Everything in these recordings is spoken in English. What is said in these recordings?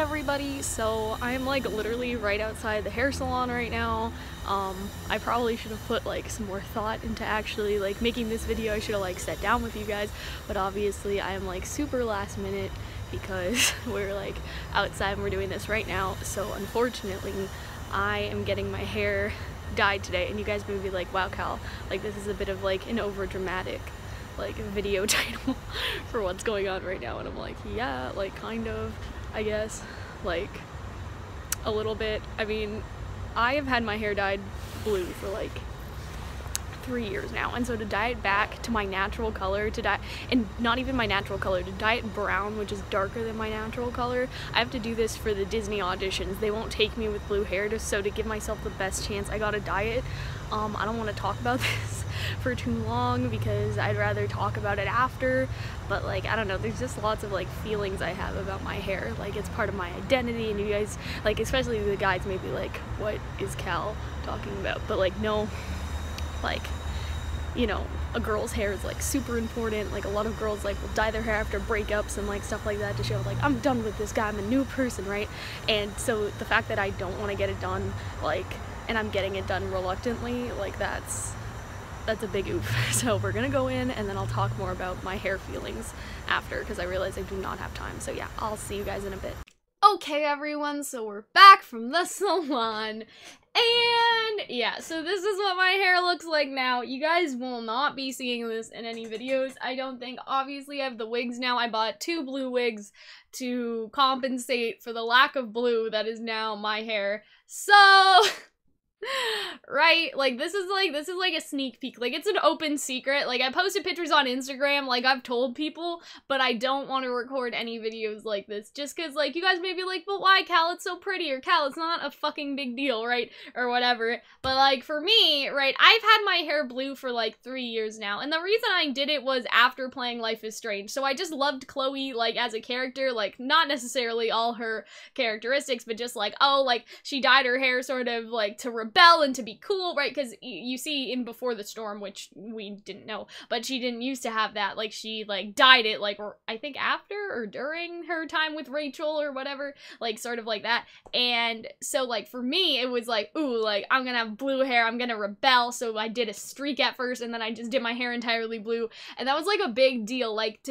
everybody, so I'm like literally right outside the hair salon right now. I probably should have put like some more thought into actually like making this video. I should have like sat down with you guys, but obviously I am like super last minute because we're like outside and we're doing this right now. So unfortunately I am getting my hair dyed today, and you guys may be like, wow Cal, like this is a bit of like an over dramatic like video title for what's going on right now. And I'm like, yeah, like kind of, I guess, like a little bit. I mean, I have had my hair dyed blue for like 3 years now, and so to dye it back to my natural color, and not even my natural color, to dye it brown, which is darker than my natural color, I have to do this for the Disney auditions. They won't take me with blue hair, so to give myself the best chance, I gotta dye it. I don't want to talk about this for too long because I'd rather talk about it after, but like, I don't know, there's just lots of like feelings I have about my hair. Like, it's part of my identity, and you guys, like, especially the guys may be like, what is Cal talking about? But like, no, like, you know, a girl's hair is like super important. Like, a lot of girls like will dye their hair after breakups and like stuff like that to show like, I'm done with this guy, I'm a new person, right? And so the fact that I don't want to get it done, like, and I'm getting it done reluctantly, like that's a big oof. So we're gonna go in and then I'll talk more about my hair feelings after, because I realize I do not have time. So yeah, I'll see you guys in a bit. Okay everyone, so we're back from the salon, and yeah, so this is what my hair looks like now. You guys will not be seeing this in any videos, I don't think. Obviously I have the wigs now. I bought 2 blue wigs to compensate for the lack of blue that is now my hair. So right, like this is like a sneak peek, like it's an open secret. Like, I posted pictures on Instagram, like I've told people, but I don't want to record any videos like this just because, like, you guys may be like, but why, Cal, it's so pretty, or Cal, it's not a fucking big deal, right, or whatever. But like, for me, right, I've had my hair blue for like 3 years now, and the reason I did it was after playing Life is Strange. So I just loved Chloe, like, as a character, like not necessarily all her characteristics, but just like, oh, like she dyed her hair sort of like to rebel and to be cool, right? Because you see in Before the Storm, which we didn't know, but she didn't used to have that. Like, she like dyed it like, or I think after or during her time with Rachel or whatever, like sort of like that. And so like for me it was like, ooh, like I'm gonna have blue hair, I'm gonna rebel. So I did a streak at first, and then I just did my hair entirely blue, and that was like a big deal. Like,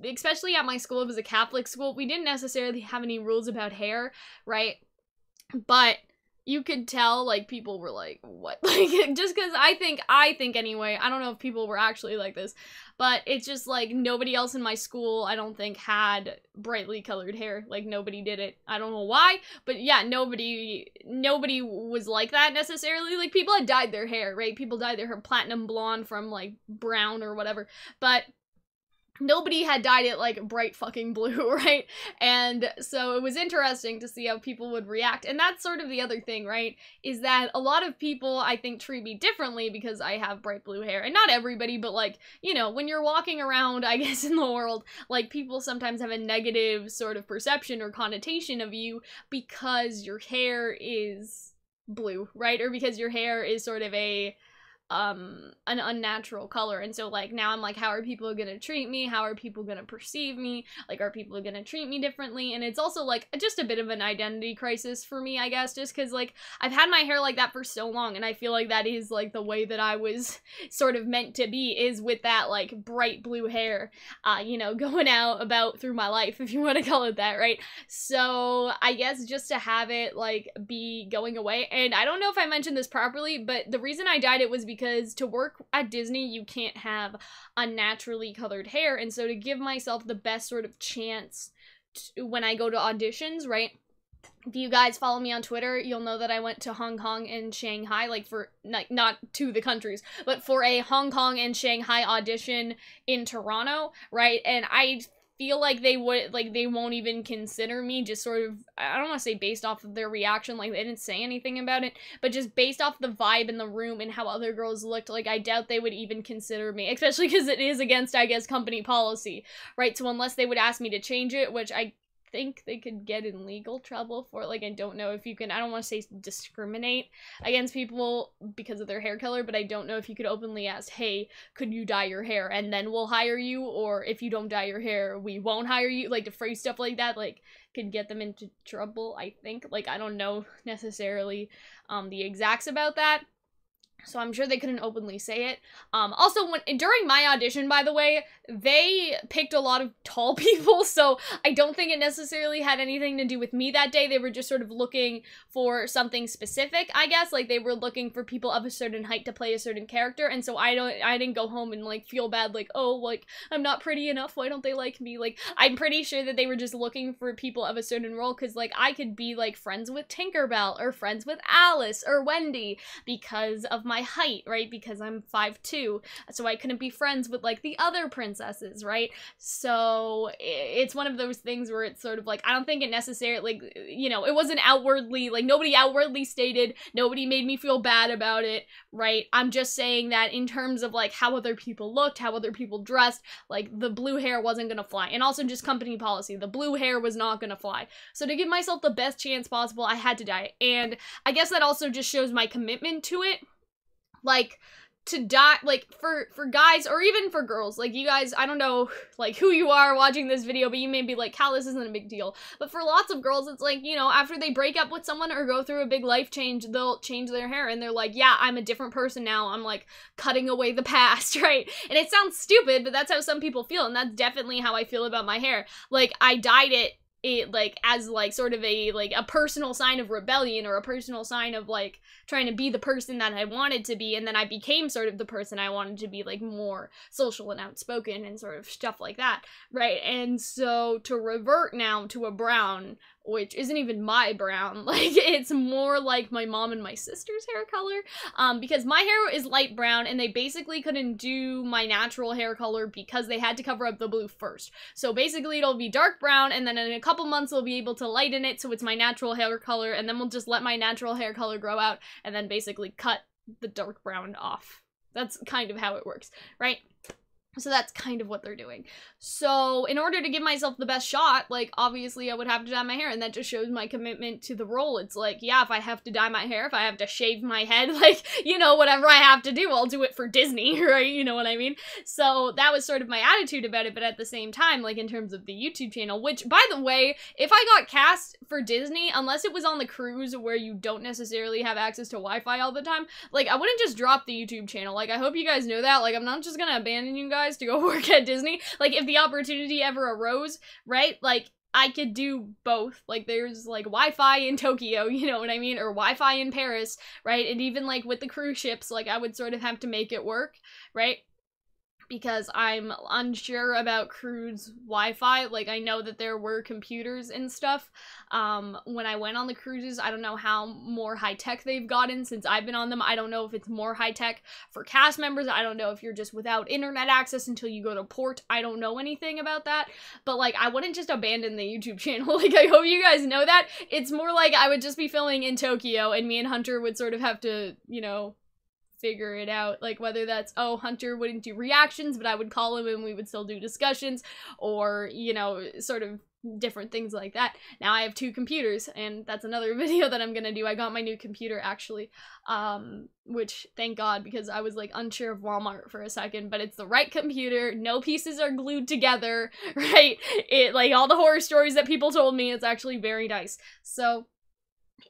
especially at my school, it was a Catholic school, we didn't necessarily have any rules about hair, right? But you could tell, like, people were like, what? Like, just because I think anyway, I don't know if people were actually like this, but it's just like nobody else in my school, I don't think, had brightly colored hair. Like, nobody did it. I don't know why, but yeah, nobody was like that necessarily. Like, people had dyed their hair, right? People dyed their hair platinum blonde from like brown or whatever, but nobody had dyed it like bright fucking blue, right? And so it was interesting to see how people would react. And that's sort of the other thing, right? Is that a lot of people, I think, treat me differently because I have bright blue hair. And not everybody, but like, you know, when you're walking around, I guess, in the world, like, people sometimes have a negative sort of perception or connotation of you because your hair is blue, right? Or because your hair is sort of an unnatural color. And so like now I'm like, how are people gonna treat me? How are people gonna perceive me? Like, are people gonna treat me differently? And it's also like just a bit of an identity crisis for me, I guess, just because like I've had my hair like that for so long, and I feel like that is like the way that I was sort of meant to be, is with that like bright blue hair, you know, going out about through my life, if you want to call it that, right? So I guess just to have it like be going away. And I don't know if I mentioned this properly, but the reason I dyed it was because to work at Disney, you can't have unnaturally colored hair, and so to give myself the best sort of chance when I go to auditions, right? If you guys follow me on Twitter, you'll know that I went to Hong Kong and Shanghai, like for, like, not to the countries, but for a Hong Kong and Shanghai audition in Toronto, right? And I feel like they won't even consider me, just sort of, I don't want to say based off of their reaction, like they didn't say anything about it, but just based off the vibe in the room and how other girls looked, like I doubt they would even consider me, especially because it is against, I guess, company policy, right? So unless they would ask me to change it, which I think they could get in legal trouble for, like, I don't know if you can, I don't want to say discriminate against people because of their hair color, but I don't know if you could openly ask, hey, could you dye your hair and then we'll hire you, or if you don't dye your hair, we won't hire you, like, to phrase stuff like that, like, could get them into trouble, I think. Like, I don't know necessarily the exacts about that, so I'm sure they couldn't openly say it. Also, during my audition, by the way, they picked a lot of tall people, so I don't think it necessarily had anything to do with me that day. They were just sort of looking for something specific, I guess. Like, they were looking for people of a certain height to play a certain character, and so I didn't go home and, like, feel bad, like, oh, like, I'm not pretty enough, why don't they like me? Like, I'm pretty sure that they were just looking for people of a certain role, because, like, I could be, like, friends with Tinkerbell, or friends with Alice, or Wendy, because of my height, right? Because I'm 5'2", so I couldn't be friends with, like, the other princesses, right? So it's one of those things where it's sort of like, I don't think it necessarily, like, you know, it wasn't outwardly, like, nobody outwardly stated, nobody made me feel bad about it, right? I'm just saying that in terms of, like, how other people looked, how other people dressed, like, the blue hair wasn't gonna fly. And also just company policy, the blue hair was not gonna fly. So to give myself the best chance possible, I had to dye it. And I guess that also just shows my commitment to it. Like, to dye, like, for guys, or even for girls, like, you guys, I don't know, like, who you are watching this video, but you may be like, Cal, this isn't a big deal. But for lots of girls, it's like, you know, after they break up with someone or go through a big life change, they'll change their hair, and they're like, yeah, I'm a different person now, I'm, like, cutting away the past, right? And it sounds stupid, but that's how some people feel, and that's definitely how I feel about my hair. Like, I dyed it, like, as, like, sort of a, like, a personal sign of rebellion, or a personal sign of, like, trying to be the person that I wanted to be, and then I became sort of the person I wanted to be, like, more social and outspoken and sort of stuff like that, right? And so to revert now to a brown, which isn't even my brown, like, it's more like my mom and my sister's hair color, because my hair is light brown, and they basically couldn't do my natural hair color because they had to cover up the blue first. So basically it'll be dark brown, and then in a couple months we'll be able to lighten it so it's my natural hair color, and then we'll just let my natural hair color grow out, and then basically cut the dark brown off. That's kind of how it works, right? So that's kind of what they're doing. So in order to give myself the best shot, like, obviously I would have to dye my hair, and that just shows my commitment to the role. It's like, yeah, if I have to dye my hair, if I have to shave my head, like, you know, whatever I have to do, I'll do it for Disney, right? You know what I mean? So that was sort of my attitude about it, but at the same time, like, in terms of the YouTube channel, which, by the way, if I got cast for Disney, unless it was on the cruise where you don't necessarily have access to Wi-Fi all the time, like, I wouldn't just drop the YouTube channel. Like, I hope you guys know that. Like, I'm not just gonna abandon you guys to go work at Disney. Like, if the opportunity ever arose, right, like, I could do both. Like, there's, like, Wi-Fi in Tokyo, you know what I mean, or Wi-Fi in Paris, right? And even, like, with the cruise ships, like, I would sort of have to make it work, right? Because I'm unsure about cruise Wi-Fi. Like, I know that there were computers and stuff when I went on the cruises. I don't know how more high-tech they've gotten since I've been on them. I don't know if it's more high-tech for cast members. I don't know if you're just without internet access until you go to port. I don't know anything about that. But, like, I wouldn't just abandon the YouTube channel. Like, I hope you guys know that. It's more like I would just be filming in Tokyo, and me and Hunter would sort of have to, you know, figure it out, like, whether that's, oh, Hunter wouldn't do reactions, but I would call him and we would still do discussions, or, you know, sort of different things like that. Now I have 2 computers, and that's another video that I'm gonna do. I got my new computer, actually, which, thank God, because I was, like, unsure of Walmart for a second, but it's the right computer, no pieces are glued together, right? It, like, all the horror stories that people told me, it's actually very nice. So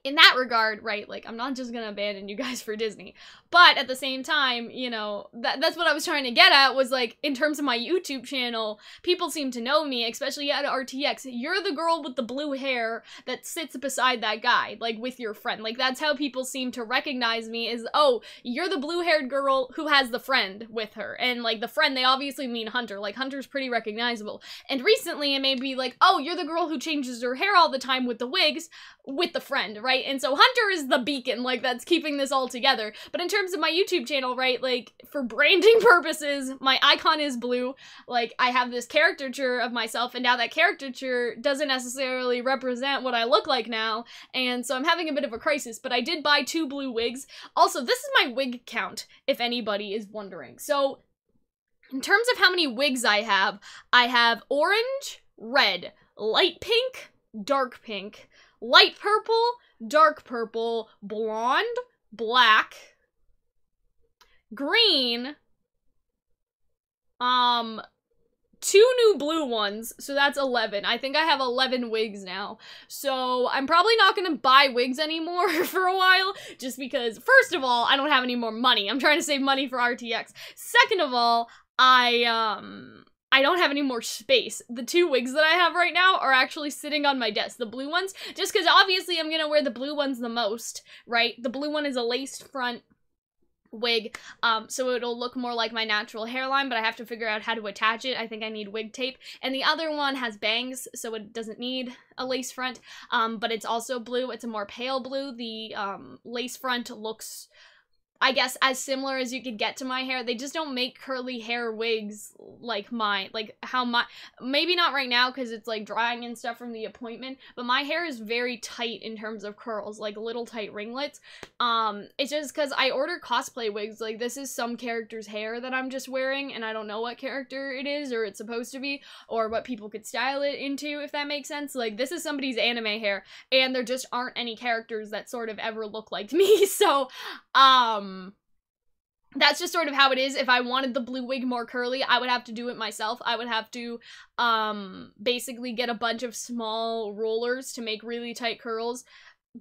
in that regard, right, like, I'm not just gonna abandon you guys for Disney, but at the same time, you know, that's what I was trying to get at, was, like, in terms of my YouTube channel, people seem to know me, especially at RTX. You're the girl with the blue hair that sits beside that guy, like, with your friend. Like, that's how people seem to recognize me, is, oh, you're the blue-haired girl who has the friend with her. And, like, the friend, they obviously mean Hunter. Like, Hunter's pretty recognizable. And recently, it may be like, oh, you're the girl who changes her hair all the time with the wigs, with the friend, right? And so Hunter is the beacon, like, that's keeping this all together. But in terms of my YouTube channel, right, like, for branding purposes, my icon is blue. Like, I have this caricature of myself, and now that caricature doesn't necessarily represent what I look like now, and so I'm having a bit of a crisis, but I did buy 2 blue wigs. Also, this is my wig count, if anybody is wondering. So, in terms of how many wigs I have orange, red, light pink, dark pink, light purple, dark purple, blonde, black, green, 2 new blue ones, so that's 11. I think I have 11 wigs now. So I'm probably not gonna buy wigs anymore for a while, just because, first of all, I don't have any more money. I'm trying to save money for RTX. Second of all, I don't have any more space. The 2 wigs that I have right now are actually sitting on my desk. The blue ones, just because obviously I'm gonna wear the blue ones the most, right? The blue one is a laced front wig, so it'll look more like my natural hairline, but I have to figure out how to attach it. I think I need wig tape. And the other one has bangs, so it doesn't need a lace front, but it's also blue. It's a more pale blue. The lace front looks, I guess, as similar as you could get to my hair. They just don't make curly hair wigs like mine, like how my, maybe not right now because it's like drying and stuff from the appointment, but my hair is very tight in terms of curls, like little tight ringlets. It's just because I order cosplay wigs, like this is some character's hair that I'm just wearing, and I don't know what character it is, or it's supposed to be, or what people could style it into, if that makes sense. Like, this is somebody's anime hair, and there just aren't any characters that sort of ever look like me, so, that's just sort of how it is. If I wanted the blue wig more curly, I would have to do it myself. I would have to, basically get a bunch of small rollers to make really tight curls,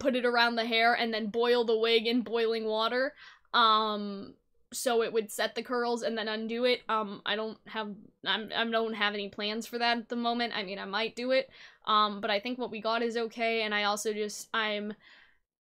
put it around the hair, and then boil the wig in boiling water, so it would set the curls and then undo it. I don't have any plans for that at the moment. I mean, I might do it, but I think what we got is okay, and I also I'm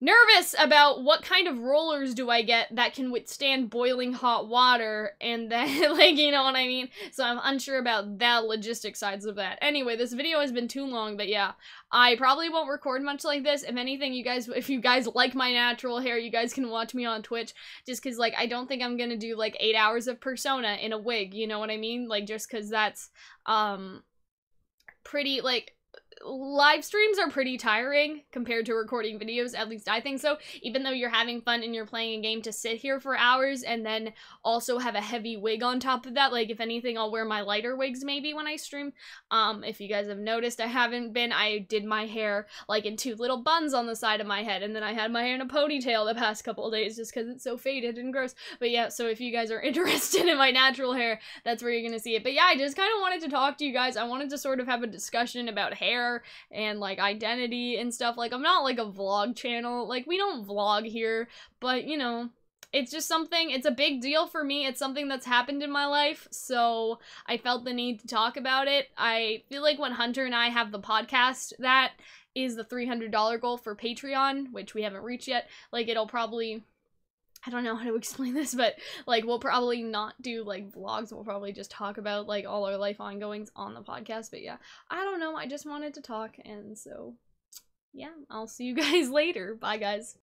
nervous about what kind of rollers do I get that can withstand boiling hot water, and then, like, you know what I mean? So I'm unsure about the logistic sides of that. Anyway, this video has been too long, but yeah, I probably won't record much like this. If anything, if you guys like my natural hair, you guys can watch me on Twitch, just because, like, I don't think I'm gonna do, like, 8 hours of persona in a wig, you know what I mean? Like, just because that's, pretty, like, live streams are pretty tiring compared to recording videos, at least I think so. Even though you're having fun and you're playing a game, to sit here for hours and then also have a heavy wig on top of that, like, if anything, I'll wear my lighter wigs maybe when I stream. If you guys have noticed, I did my hair, like, in 2 little buns on the side of my head, and then I had my hair in a ponytail the past couple of days just because it's so faded and gross. But yeah, so if you guys are interested in my natural hair, that's where you're gonna see it. But yeah, I just kind of wanted to talk to you guys. I wanted to sort of have a discussion about hair and, like, identity and stuff. Like, I'm not, like, a vlog channel. Like, we don't vlog here, but, you know, it's just something, it's a big deal for me. It's something that's happened in my life, so I felt the need to talk about it. I feel like when Hunter and I have the podcast, that is the $300 goal for Patreon, which we haven't reached yet. Like, it'll probably, I don't know how to explain this, but, like, we'll probably not do, like, vlogs. We'll probably just talk about, like, all our life ongoings on the podcast. But yeah, I don't know. I just wanted to talk, and so, yeah, I'll see you guys later. Bye, guys.